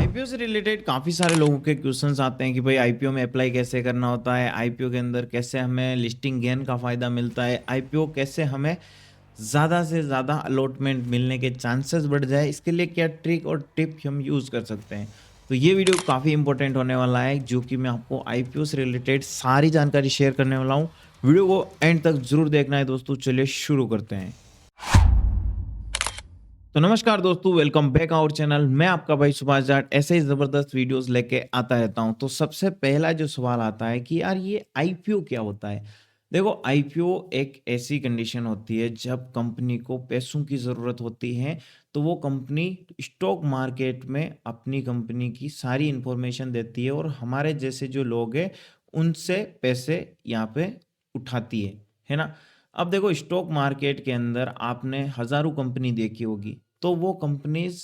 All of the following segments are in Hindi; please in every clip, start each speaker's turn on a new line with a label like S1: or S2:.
S1: आईपीओ से रिलेटेड काफ़ी सारे लोगों के क्वेश्चंस आते हैं कि भाई आईपीओ में अप्लाई कैसे करना होता है, आईपीओ के अंदर कैसे हमें लिस्टिंग गेन का फ़ायदा मिलता है, आईपीओ कैसे हमें ज़्यादा से ज़्यादा अलॉटमेंट मिलने के चांसेस बढ़ जाए, इसके लिए क्या ट्रिक और टिप हम यूज़ कर सकते हैं। तो ये वीडियो काफ़ी इंपॉर्टेंट होने वाला है, जो कि मैं आपको आईपीओ से रिलेटेड सारी जानकारी शेयर करने वाला हूँ। वीडियो को एंड तक ज़रूर देखना है दोस्तों। चलिए शुरू करते हैं। तो नमस्कार दोस्तों, वेलकम बैक आवर चैनल। मैं आपका भाई सुभाष जाट ऐसे ही ज़बरदस्त वीडियोस लेके आता रहता हूं। तो सबसे पहला जो सवाल आता है कि यार ये आईपीओ क्या होता है। देखो, आईपीओ एक ऐसी कंडीशन होती है जब कंपनी को पैसों की ज़रूरत होती है, तो वो कंपनी स्टॉक मार्केट में अपनी कंपनी की सारी इंफॉर्मेशन देती है और हमारे जैसे जो लोग हैं उनसे पैसे यहाँ पे उठाती है ना। अब देखो, स्टॉक मार्केट के अंदर आपने हज़ारों कंपनी देखी होगी, तो वो कंपनीज़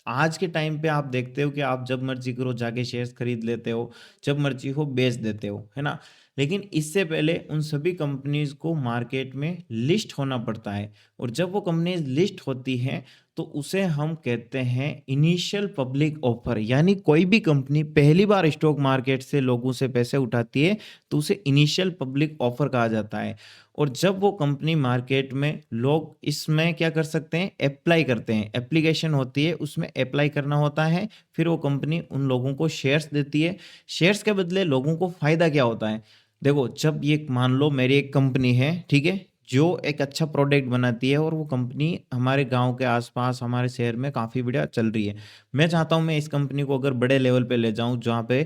S1: आज के टाइम पे आप देखते हो कि आप जब मर्ज़ी करो जाके शेयर्स खरीद लेते हो, जब मर्ज़ी हो बेच देते हो, है ना? लेकिन इससे पहले उन सभी कंपनीज़ को मार्केट में लिस्ट होना पड़ता है और जब वो कंपनीज़ लिस्ट होती हैं, तो उसे हम कहते हैं इनिशियल पब्लिक ऑफ़र। यानी कोई भी कंपनी पहली बार स्टॉक मार्केट से लोगों से पैसे उठाती है, तो उसे इनिशियल पब्लिक ऑफ़र कहा जाता है। और जब वो कंपनी मार्केट में लोग इसमें क्या कर सकते हैं, अप्लाई करते हैं, एप्लीकेशन होती है उसमें अप्लाई करना होता है। फिर वो कंपनी उन लोगों को शेयर्स देती है। शेयर्स के बदले लोगों को फायदा क्या होता है। देखो, जब ये मान लो मेरी एक कंपनी है, ठीक है, जो एक अच्छा प्रोडक्ट बनाती है और वो कंपनी हमारे गांव के आसपास हमारे शहर में काफ़ी बढ़िया चल रही है। मैं चाहता हूँ मैं इस कंपनी को अगर बड़े लेवल पे ले जाऊँ, जहाँ पे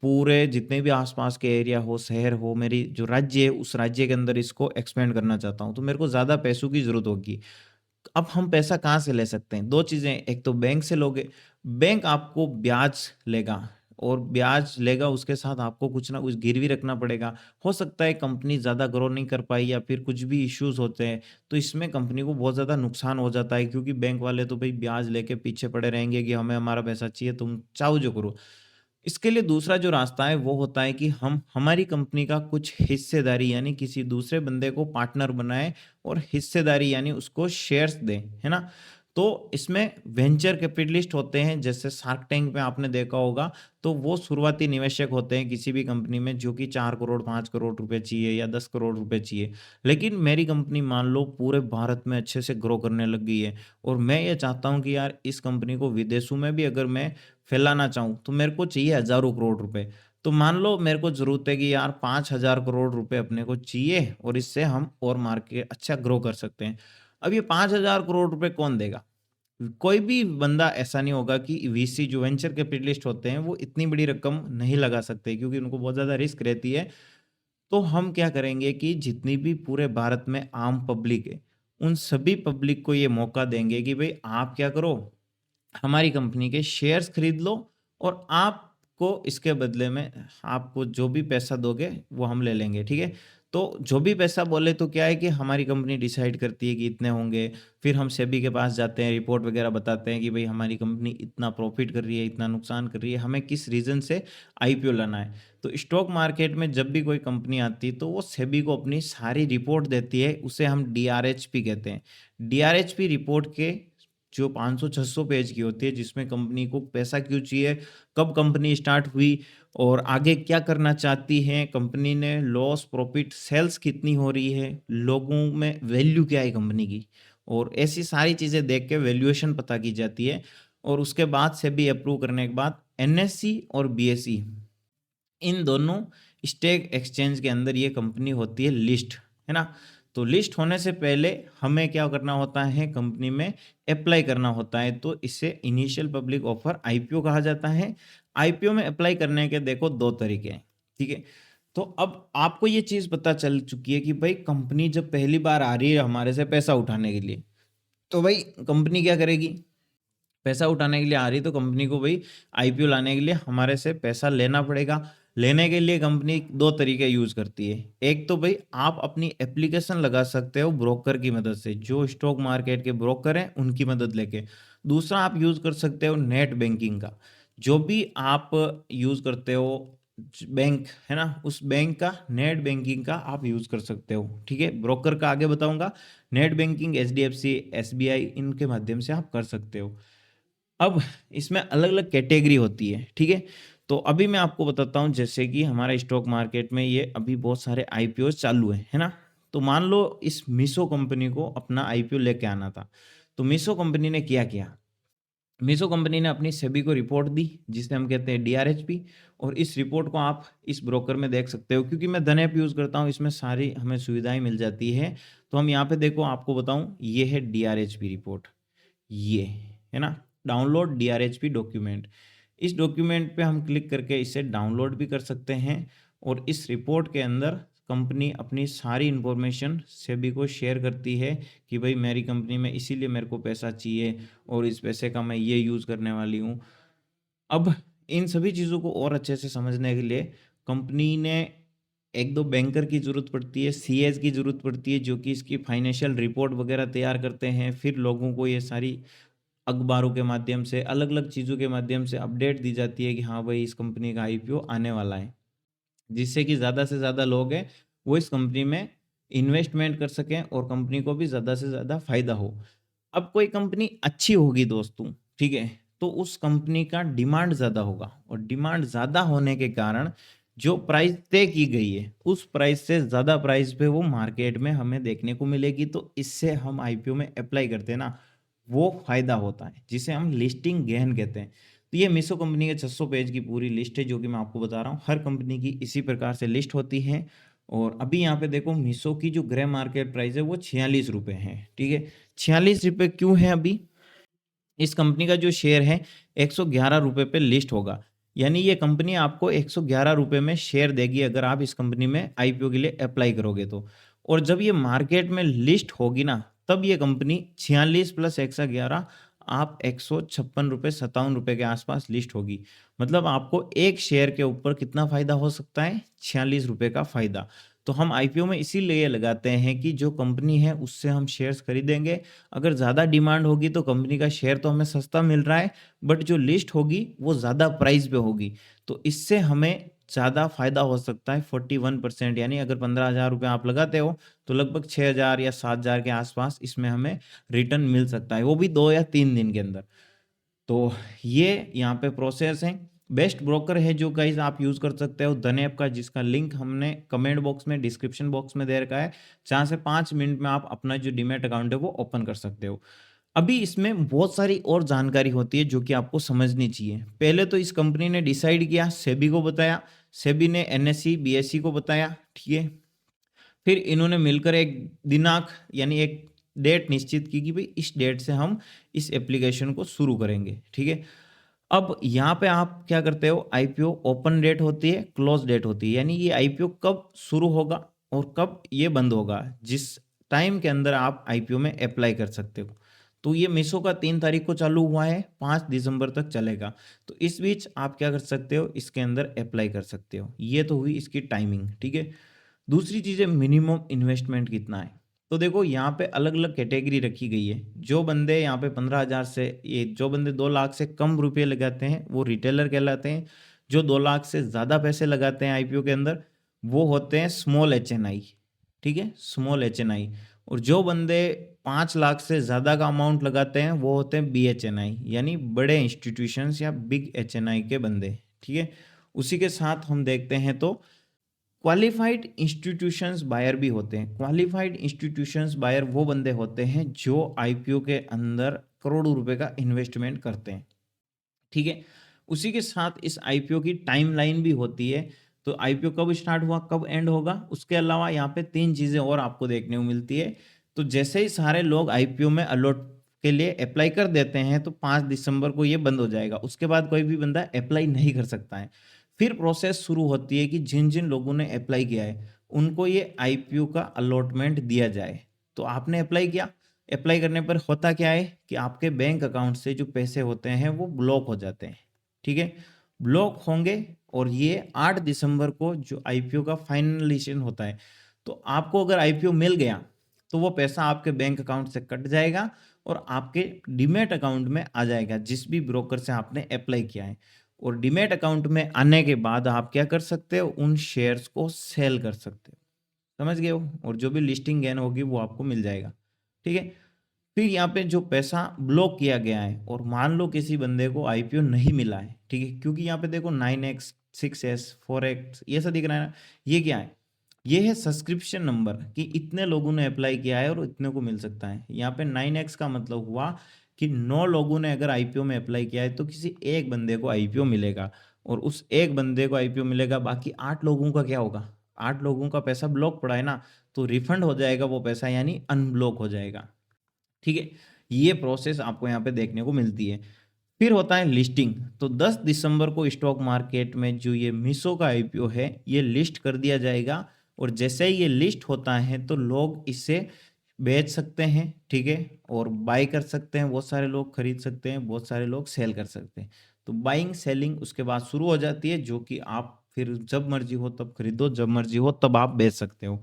S1: पूरे जितने भी आसपास के एरिया हो, शहर हो, मेरी जो राज्य है, उस राज्य के अंदर इसको एक्सपेंड करना चाहता हूँ, तो मेरे को ज़्यादा पैसों की ज़रूरत होगी। अब हम पैसा कहाँ से ले सकते हैं? 2 चीज़ें, एक तो बैंक से लोगे, बैंक आपको ब्याज लेगा और ब्याज लेगा, उसके साथ आपको कुछ ना कुछ गिरवी रखना पड़ेगा। हो सकता है कंपनी ज़्यादा ग्रो नहीं कर पाई या फिर कुछ भी इश्यूज़ होते हैं, तो इसमें कंपनी को बहुत ज़्यादा नुकसान हो जाता है, क्योंकि बैंक वाले तो भई ब्याज लेके पीछे पड़े रहेंगे कि हमें हमारा पैसा चाहिए, तुम चाहो जो करो। इसके लिए दूसरा जो रास्ता है वो होता है कि हम हमारी कंपनी का कुछ हिस्सेदारी यानी किसी दूसरे बंदे को पार्टनर बनाएं और हिस्सेदारी यानी उसको शेयर्स दें, है ना। तो इसमें वेंचर कैपिटलिस्ट होते हैं, जैसे शार्क टैंक में आपने देखा होगा। तो वो शुरुआती निवेशक होते हैं किसी भी कंपनी में, जो कि 4 करोड़ 5 करोड़ रुपए चाहिए या 10 करोड़ रुपए चाहिए। लेकिन मेरी कंपनी मान लो पूरे भारत में अच्छे से ग्रो करने लग गई है और मैं ये चाहता हूँ कि यार इस कंपनी को विदेशों में भी अगर मैं फैलाना चाहूँ, तो मेरे को चाहिए हज़ारों करोड़ रुपए। तो मान लो मेरे को ज़रूरत है कि यार 5,000 करोड़ रुपए अपने को चाहिए और इससे हम और मार्केट अच्छा ग्रो कर सकते हैं। अब ये 5,000 करोड़ रुपए कौन देगा? कोई भी बंदा ऐसा नहीं होगा कि वीसी जो वेंचर कैपिटलिस्ट होते हैं, वो इतनी बड़ी रकम नहीं लगा सकते, क्योंकि उनको बहुत ज़्यादा रिस्क रहती है। तो हम क्या करेंगे कि जितनी भी पूरे भारत में आम पब्लिक है, उन सभी पब्लिक को ये मौका देंगे कि भई आप क्या करो, हमारी कंपनी के शेयर्स खरीद लो और आपको इसके बदले में आपको जो भी पैसा दोगे वो हम ले लेंगे, ठीक है। तो जो भी पैसा बोले, तो क्या है कि हमारी कंपनी डिसाइड करती है कि इतने होंगे। फिर हम सेबी के पास जाते हैं, रिपोर्ट वगैरह बताते हैं कि भाई हमारी कंपनी इतना प्रॉफिट कर रही है, इतना नुकसान कर रही है, हमें किस रीज़न से आईपीओ लाना है। तो स्टॉक मार्केट में जब भी कोई कंपनी आती है, तो वो सेबी को अपनी सारी रिपोर्ट देती है, उसे हम डीआरएचपी कहते हैं। डीआरएचपी रिपोर्ट के जो 500-600 पेज की होती है, जिसमें कंपनी को पैसा क्यों चाहिए, कब कंपनी स्टार्ट हुई और आगे क्या करना चाहती है कंपनी ने, लॉस, प्रॉफिट, सेल्स कितनी हो रही है, लोगों में वैल्यू क्या है कंपनी की, और ऐसी सारी चीज़ें देख के वैल्यूएशन पता की जाती है। और उसके बाद से भी अप्रूव करने के बाद एनएससी और बीएसई, इन दोनों स्टॉक एक्सचेंज के अंदर ये कंपनी होती है लिस्ट, है ना। तो लिस्ट होने से पहले हमें क्या करना होता है, कंपनी में अप्लाई करना होता है। तो इसे इनिशियल पब्लिक ऑफर आईपीओ कहा जाता है। आईपीओ में अप्लाई करने के देखो 2 तरीके हैं, ठीक है। तो अब आपको ये चीज़ पता चल चुकी है कि भाई कंपनी जब पहली बार आ रही है हमारे से पैसा उठाने के लिए, तो भाई कंपनी क्या करेगी, पैसा उठाने के लिए आ रही तो कंपनी को भाई आईपीओ लाने के लिए हमारे से पैसा लेना पड़ेगा। लेने के लिए कंपनी 2 तरीके यूज़ करती है। एक तो भाई आप अपनी एप्लीकेशन लगा सकते हो ब्रोकर की मदद से, जो स्टॉक मार्केट के ब्रोकर हैं उनकी मदद लेके। दूसरा आप यूज़ कर सकते हो नेट बैंकिंग का। जो भी आप यूज़ करते हो बैंक, है ना, उस बैंक का नेट बैंकिंग का आप यूज़ कर सकते हो, ठीक है। ब्रोकर का आगे बताऊंगा। नेट बैंकिंग एचडीएफसी, एसबीआई, इनके माध्यम से आप कर सकते हो। अब इसमें अलग-अलग कैटेगरी होती है, ठीक है? तो अभी मैं आपको बताता हूँ जैसे कि हमारा स्टॉक मार्केट में ये अभी बहुत सारे आईपीओज़ चालू हैं, है ना? तो मान लो इस मीशो कंपनी को अपना आईपीओ लेके आना था। तो मीशो कंपनी ने क्या किया? मीशो कंपनी ने अपनी सेबी को रिपोर्ट दी, जिसे हम कहते हैं डीआरएचपी, और इस रिपोर्ट को आप इस ब्रोकर में देख सकते हो क्योंकि मैं धन ऐप यूज़ करता हूँ, इसमें सारी हमें सुविधाएँ मिल जाती है। तो हम यहाँ पे देखो आपको बताऊँ, ये है डीआरएचपी रिपोर्ट, ये, है ना? Download DRHP document. इस डॉक्यूमेंट पे हम क्लिक करके इसे डाउनलोड भी कर सकते हैं और इस रिपोर्ट के अंदर कंपनी अपनी सारी इन्फॉर्मेशन सेबी को शेयर करती है कि भाई मेरी कंपनी में इसीलिए मेरे को पैसा चाहिए और इस पैसे का मैं ये यूज़ करने वाली हूँ। अब इन सभी चीज़ों को और अच्छे से समझने के लिए कंपनी ने 1-2 बैंकर की ज़रूरत पड़ती है, सीएज़ की ज़रूरत पड़ती है जो कि इसकी फाइनेंशियल रिपोर्ट वगैरह तैयार करते हैं। फिर लोगों को ये सारी अखबारों के माध्यम से, अलग-अलग चीज़ों के माध्यम से अपडेट दी जाती है कि हाँ भाई इस कंपनी का आईपीओ आने वाला है। जिससे कि ज़्यादा से ज़्यादा लोग हैं वो इस कंपनी में इन्वेस्टमेंट कर सकें और कंपनी को भी ज़्यादा से ज़्यादा फ़ायदा हो। अब कोई कंपनी अच्छी होगी दोस्तों, ठीक है? तो उस कंपनी का डिमांड ज़्यादा होगा और डिमांड ज़्यादा होने के कारण जो प्राइस तय की गई है, उस प्राइस से ज़्यादा प्राइस पे वो मार्केट में हमें देखने को मिलेगी। तो इससे हम आईपीओ में अप्लाई करते हैं ना, वो फ़ायदा होता है, जिसे हम लिस्टिंग गेन कहते हैं। तो ये मीशो कंपनी के 600 पेज की पूरी लिस्ट है जो कि मैं आपको बता रहा हूँ। हर कंपनी की इसी प्रकार से लिस्ट होती है और अभी यहाँ पे देखो मीशो की जो ग्रे मार्केट प्राइस है वो ₹46 है, ठीक है? ₹46 क्यों है अभी? इस कंपनी का जो शेयर है ₹111 पे लिस्ट होगा। यानी ये कंपनी आपको ₹111 में शेयर देगी अगर आप इस कंपनी में आईपीओ के लिए अप्लाई करोगे तो। और जब ये मार्केट में लिस्ट होगी ना, तब ये कंपनी 46 प्लस 111 आप ₹156 ₹57 के आसपास लिस्ट होगी। मतलब आपको एक शेयर के ऊपर कितना फ़ायदा हो सकता है? ₹46 का फ़ायदा। तो हम आईपीओ में इसीलिए लगाते हैं कि जो कंपनी है उससे हम शेयर्स खरीदेंगे। अगर ज़्यादा डिमांड होगी तो कंपनी का शेयर तो हमें सस्ता मिल रहा है, बट जो लिस्ट होगी वो ज़्यादा प्राइस पे होगी। तो इससे हमें ज़्यादा फ़ायदा हो सकता है 41%, यानी अगर ₹15,000 आप लगाते हो, तो लगभग 6,000 या 7,000 के आसपास इसमें हमें रिटर्न मिल सकता है, वो भी 2 या 3 दिन के अंदर। तो ये यहाँ पे प्रोसेस है। बेस्ट ब्रोकर है जो गाइज़ आप यूज़ कर सकते हो धन ऐप का, जिसका लिंक हमने कमेंट बॉक्स में, डिस्क्रिप्शन बॉक्स में दे रखा है। 4 से 5 मिनट में आप अपना जो डीमैट अकाउंट है वो ओपन कर सकते हो। अभी इसमें बहुत सारी और जानकारी होती है जो कि आपको समझनी चाहिए। पहले तो इस कंपनी ने डिसाइड किया, सेबी को बताया, सेबी ने एनएसई, बीएसई को बताया, ठीक है? फिर इन्होंने मिलकर एक दिनांक यानी एक डेट निश्चित की कि भाई इस डेट से हम इस एप्लीकेशन को शुरू करेंगे, ठीक है? अब यहाँ पे आप क्या करते हो, आईपीओ ओपन डेट होती है, क्लोज डेट होती है, यानी ये आईपीओ कब शुरू होगा और कब ये बंद होगा, जिस टाइम के अंदर आप आईपीओ में अप्लाई कर सकते हो। तो ये मीशो का 3 तारीख को चालू हुआ है, 5 दिसंबर तक चलेगा। तो इस बीच आप क्या कर सकते हो, इसके अंदर अप्लाई कर सकते हो। ये तो हुई इसकी टाइमिंग, ठीक है? दूसरी चीज़ है मिनिमम इन्वेस्टमेंट कितना है। तो देखो यहाँ पे अलग-अलग कैटेगरी रखी गई है। जो बंदे यहाँ पे 15,000 से ये जो बंदे 2 लाख से कम रुपए लगाते हैं, वो रिटेलर कहलाते हैं। जो 2 लाख से ज़्यादा पैसे लगाते हैं आईपीओ के अंदर, वो होते हैं स्मॉल एचएनआई, ठीक है? Small HNI. और जो बंदे 5 लाख से ज़्यादा का अमाउंट लगाते हैं, वो होते हैं बीएचएनआई, यानी बड़े इंस्टीट्यूशंस या बिग एचएनआई के बंदे, ठीक है? उसी के साथ हम देखते हैं तो क्वालिफाइड इंस्टीट्यूशंस बायर भी होते हैं। क्वालिफाइड इंस्टीट्यूशंस बायर वो बंदे होते हैं जो आईपीओ के अंदर करोड़ों रुपए का इन्वेस्टमेंट करते हैं, ठीक है? उसी के साथ इस आईपीओ की टाइमलाइन भी होती है। तो आईपीओ कब स्टार्ट हुआ, कब एंड होगा, उसके अलावा यहाँ पे 3 चीज़ें और आपको देखने को मिलती है। तो जैसे ही सारे लोग आईपीओ में अलॉट के लिए अप्लाई कर देते हैं, तो 5 दिसंबर को ये बंद हो जाएगा। उसके बाद कोई भी बंदा अप्लाई नहीं कर सकता है। फिर प्रोसेस शुरू होती है कि जिन-जिन लोगों ने अप्लाई किया है, उनको ये आईपीओ का अलॉटमेंट दिया जाए। तो आपने अप्लाई किया, अप्लाई करने पर होता क्या है कि आपके बैंक अकाउंट से जो पैसे होते हैं वो ब्लॉक हो जाते हैं, ठीक है? ब्लॉक होंगे और ये 8 दिसंबर को जो आईपीओ का फाइनलाइजेशन होता है, तो आपको अगर आईपीओ मिल गया, तो वो पैसा आपके बैंक अकाउंट से कट जाएगा और आपके डीमैट अकाउंट में आ जाएगा, जिस भी ब्रोकर से आपने अप्लाई किया है। और डीमैट अकाउंट में आने के बाद आप क्या कर सकते हो, उन शेयर्स को सेल कर सकते हो। समझ गए हो? और जो भी लिस्टिंग गेन होगी वो आपको मिल जाएगा, ठीक है? फिर यहाँ पे जो पैसा ब्लॉक किया गया है और मान लो किसी बंदे को आईपीओ नहीं मिला है, ठीक है, क्योंकि यहाँ पे देखो 9x 6s 4x ये सब दिख रहा है ना, ये क्या है, ये है सब्सक्रिप्शन नंबर कि इतने लोगों ने अप्लाई किया है और इतने को मिल सकता है। यहाँ पे 9x का मतलब हुआ कि 9 लोगों ने अगर आईपीओ में अप्लाई किया है तो किसी एक बंदे को आईपीओ मिलेगा, और उस एक बंदे को आईपीओ मिलेगा, बाकी 8 लोगों का क्या होगा, 8 लोगों का पैसा ब्लॉक पड़ा है ना, तो रिफंड हो जाएगा वो पैसा, यानी अनब्लॉक हो जाएगा। ठीक है, ये प्रोसेस आपको यहाँ पे देखने को मिलती है। फिर होता है लिस्टिंग। तो 10 दिसंबर को स्टॉक मार्केट में जो ये मीशो का आईपीओ है ये लिस्ट कर दिया जाएगा, और जैसे ही ये लिस्ट होता है तो लोग इसे बेच सकते हैं, ठीक है, और बाय कर सकते हैं, बहुत सारे लोग खरीद सकते हैं, बहुत सारे लोग सेल कर सकते हैं। तो बाइंग सेलिंग उसके बाद शुरू हो जाती है, जो कि आप फिर जब मर्जी हो तब खरीदो, जब मर्जी हो तब आप बेच सकते हो।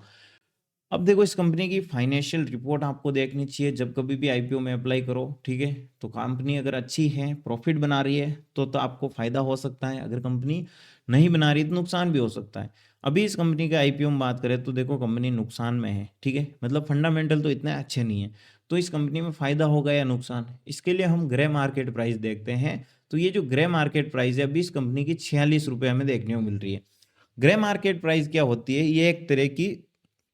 S1: अब देखो इस कंपनी की फाइनेंशियल रिपोर्ट आपको देखनी चाहिए जब कभी भी आईपीओ में अप्लाई करो, ठीक है। तो कंपनी अगर अच्छी है, प्रॉफिट बना रही है तो आपको फायदा हो सकता है, अगर कंपनी नहीं बना रही तो नुकसान भी हो सकता है। अभी इस कंपनी का आईपीओ में बात करें तो देखो कंपनी नुकसान में है, ठीक है, मतलब फंडामेंटल तो इतने अच्छे नहीं है। तो इस कंपनी में फायदा होगा या नुकसान, इसके लिए हम ग्रे मार्केट प्राइस देखते हैं। तो ये जो ग्रे मार्केट प्राइस है अभी इस कंपनी की 46 रुपये हमें देखने को मिल रही है। ग्रे मार्केट प्राइस क्या होती है, ये एक तरह की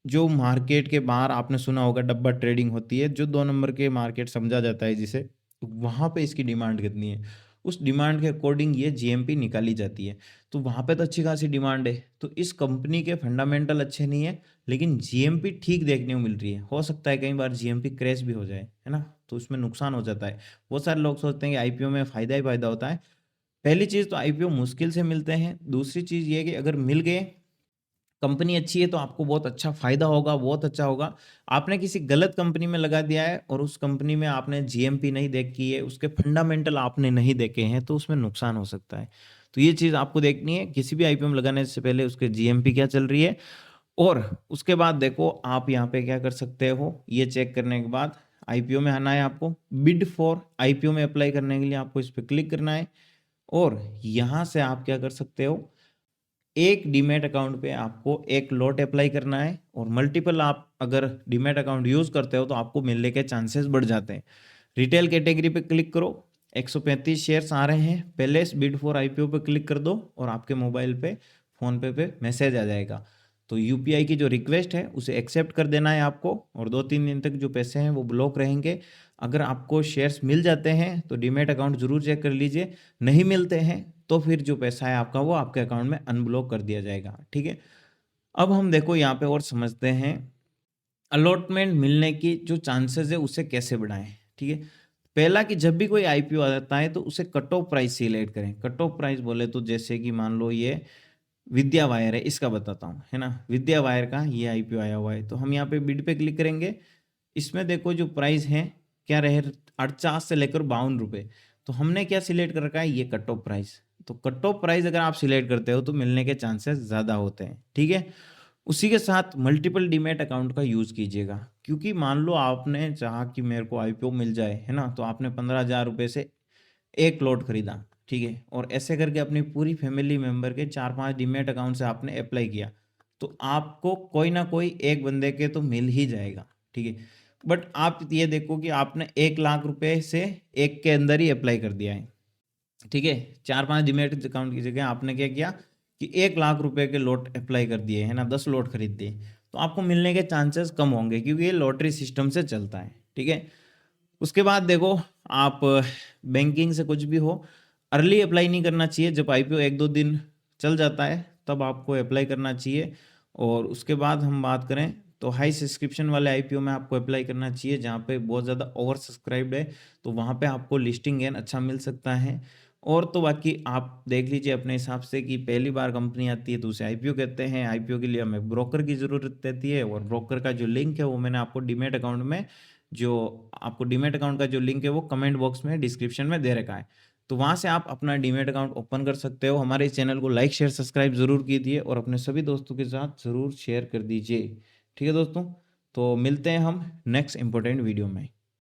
S1: जो मार्केट के बाहर आपने सुना होगा डब्बा ट्रेडिंग होती है, जो 2 नंबर के मार्केट समझा जाता है जिसे, तो वहाँ पे इसकी डिमांड कितनी है, उस डिमांड के अकॉर्डिंग ये जीएमपी निकाली जाती है। तो वहाँ पे तो अच्छी खासी डिमांड है, तो इस कंपनी के फंडामेंटल अच्छे नहीं है, लेकिन जीएमपी ठीक देखने को मिल रही है। हो सकता है कई बार जीएमपी क्रैश भी हो जाए, है ना, तो उसमें नुकसान हो जाता है। बहुत सारे लोग सोचते हैं कि आईपीओ में फायदा ही फायदा होता है। पहली चीज़ तो आईपीओ मुश्किल से मिलते हैं, दूसरी चीज़ ये है कि अगर मिल गए, कंपनी अच्छी है तो आपको बहुत अच्छा फायदा होगा, बहुत अच्छा होगा। आपने किसी गलत कंपनी में लगा दिया है और उस कंपनी में आपने जीएमपी नहीं देखी है, उसके फंडामेंटल आपने नहीं देखे हैं, तो उसमें नुकसान हो सकता है। तो ये चीज़ आपको देखनी है, किसी भी आईपीओ में लगाने से पहले उसके जीएमपी क्या चल रही है, और उसके बाद देखो आप यहाँ पे क्या कर सकते हो, ये चेक करने के बाद आईपीओ में आना है आपको। बिड फॉर आईपीओ में अप्लाई करने के लिए आपको इस पर क्लिक करना है, और यहाँ से आप क्या कर सकते हो, एक डीमैट अकाउंट पे आपको एक लॉट अप्लाई करना है, और मल्टीपल आप अगर डीमैट अकाउंट यूज़ करते हो तो आपको मिलने के चांसेस बढ़ जाते हैं। रिटेल कैटेगरी पे क्लिक करो, 135 शेयर्स आ रहे हैं, पहले बिड फॉर आईपीओ पे क्लिक कर दो और आपके मोबाइल पे फ़ोन पे मैसेज आ जाएगा। तो यूपीआई की जो रिक्वेस्ट है उसे एक्सेप्ट कर देना है आपको, और 2-3 दिन तक जो पैसे हैं वो ब्लॉक रहेंगे। अगर आपको शेयर्स मिल जाते हैं तो डीमैट अकाउंट ज़रूर चेक कर लीजिए, नहीं मिलते हैं तो फिर जो पैसा है आपका वो आपके अकाउंट में अनब्लॉक कर दिया जाएगा, ठीक है। अब हम देखो यहाँ पे और समझते हैं अलॉटमेंट मिलने की जो चांसेस है उसे कैसे बढ़ाएं, ठीक है। पहला कि जब भी कोई आईपीओ आता है तो उसे कट ऑफ प्राइस सिलेक्ट करें। कट ऑफ प्राइस बोले तो जैसे कि मान लो ये विद्या वायर है, इसका बताता हूँ, है ना, विद्या वायर का ये आईपीओ आया हुआ है, तो हम यहाँ पे बिड पे क्लिक करेंगे। इसमें देखो जो प्राइस है क्या रहे, 48 से लेकर 52 रुपये। तो हमने क्या सिलेक्ट कर रखा है, ये कट ऑफ प्राइस। तो कट ऑफ प्राइस अगर आप सिलेक्ट करते हो तो मिलने के चांसेस ज़्यादा होते हैं, ठीक है। उसी के साथ मल्टीपल डीमैट अकाउंट का यूज़ कीजिएगा, क्योंकि मान लो आपने चाहा कि मेरे को आईपीओ मिल जाए, है ना, तो आपने 15,000 रुपये से एक लॉट खरीदा, ठीक है, और ऐसे करके अपनी पूरी फैमिली मेंबर के 4-5 डीमैट अकाउंट से आपने अप्लाई किया, तो आपको कोई ना कोई एक बंदे के तो मिल ही जाएगा, ठीक है। बट आप ये देखो कि आपने 1 लाख रुपए से एक के अंदर ही अप्लाई कर दिया है, ठीक है। 4-5 डीमैट अकाउंट की जगह आपने क्या किया कि 1 लाख रुपए के लॉट अप्लाई कर दिए, है ना, 10 लॉट खरीद दिए, तो आपको मिलने के चांसेस कम होंगे, क्योंकि ये लॉटरी सिस्टम से चलता है, ठीक है। उसके बाद देखो आप बैंकिंग से कुछ भी हो, अर्ली अप्लाई नहीं करना चाहिए। जब आईपीओ 1-2 दिन चल जाता है तब आपको अप्लाई करना चाहिए। और उसके बाद हम बात करें तो हाई सब्सक्रिप्शन वाले आईपीओ में आपको अप्लाई करना चाहिए, जहाँ पे बहुत ज़्यादा ओवर सब्सक्राइब्ड है, तो वहाँ पे आपको लिस्टिंग गेन अच्छा मिल सकता है। और तो बाकी आप देख लीजिए अपने हिसाब से कि पहली बार कंपनी आती है तो उसे आईपीओ कहते हैं। आईपीओ के लिए हमें ब्रोकर की ज़रूरत रहती है, और ब्रोकर का जो लिंक है वो मैंने आपको डीमैट अकाउंट में, जो आपको डीमैट अकाउंट का जो लिंक है वो कमेंट बॉक्स में डिस्क्रिप्शन में दे रखा है, तो वहाँ से आप अपना डीमैट अकाउंट ओपन कर सकते हो। हमारे इस चैनल को लाइक शेयर सब्सक्राइब ज़रूर कीजिए और अपने सभी दोस्तों के साथ ज़रूर शेयर कर दीजिए, ठीक है दोस्तों। तो मिलते हैं हम नेक्स्ट इंपॉर्टेंट वीडियो में।